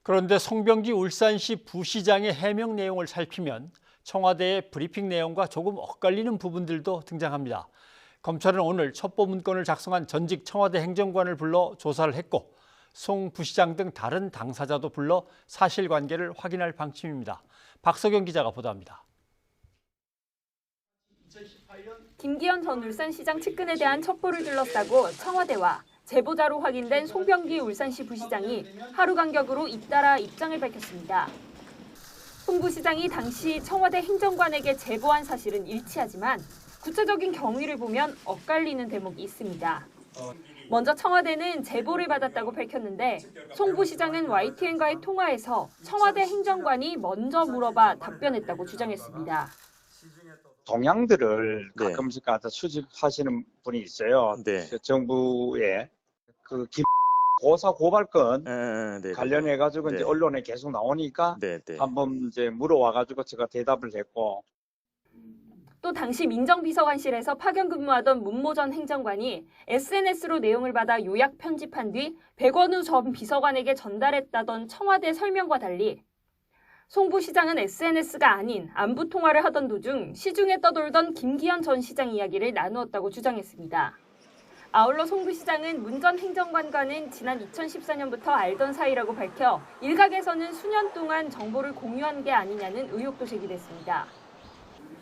그런데 송병기 울산시 부시장의 해명 내용을 살피면 청와대의 브리핑 내용과 조금 엇갈리는 부분들도 등장합니다. 검찰은 오늘 첩보 문건을 작성한 전직 청와대 행정관을 불러 조사를 했고 송 부시장 등 다른 당사자도 불러 사실관계를 확인할 방침입니다. 박석영 기자가 보도합니다. 김기현 전 울산시장 측근에 대한 첩보를 둘러싸고 청와대와 제보자로 확인된 송병기 울산시 부시장이 하루 간격으로 잇따라 입장을 밝혔습니다. 송 부시장이 당시 청와대 행정관에게 제보한 사실은 일치하지만 구체적인 경위를 보면 엇갈리는 대목이 있습니다. 먼저 청와대는 제보를 받았다고 밝혔는데 송 부시장은 YTN과의 통화에서 청와대 행정관이 먼저 물어봐 답변했다고 주장했습니다. 동향들을 가끔씩 가서 수집하시는 분이 있어요. 네. 정부의 그 고사 고발건 네. 관련해 가지고 이제 언론에 계속 나오니까 한번 이제 물어와 가지고 제가 대답을 했고. 또 당시 민정비서관실에서 파견 근무하던 문모 전 행정관이 SNS로 내용을 받아 요약 편집한 뒤 백원우 전 비서관에게 전달했다던 청와대 설명과 달리 송 부시장은 SNS가 아닌 안부 통화를 하던 도중 시중에 떠돌던 김기현 전 시장 이야기를 나누었다고 주장했습니다. 아울러 송 부시장은 문 전 행정관과는 지난 2014년부터 알던 사이라고 밝혀 일각에서는 수년 동안 정보를 공유한 게 아니냐는 의혹도 제기됐습니다.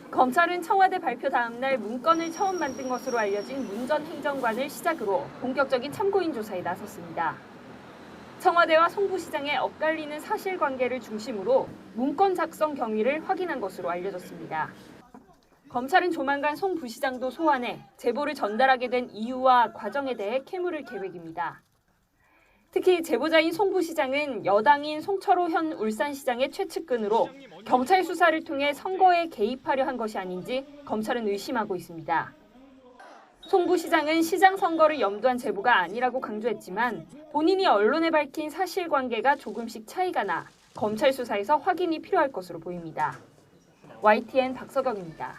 검찰은 청와대 발표 다음 날 문건을 처음 만든 것으로 알려진 문 전 행정관을 시작으로 본격적인 참고인 조사에 나섰습니다. 청와대와 송 부시장의 엇갈리는 사실관계를 중심으로 문건 작성 경위를 확인한 것으로 알려졌습니다. 검찰은 조만간 송 부시장도 소환해 제보를 전달하게 된 이유와 과정에 대해 캐물을 계획입니다. 특히 제보자인 송 부시장은 여당인 송철호 현 울산시장의 최측근으로 경찰 수사를 통해 선거에 개입하려 한 것이 아닌지 검찰은 의심하고 있습니다. 송 부시장은 시장 선거를 염두한 제보가 아니라고 강조했지만 본인이 언론에 밝힌 사실관계가 조금씩 차이가 나 검찰 수사에서 확인이 필요할 것으로 보입니다. YTN 박석영입니다.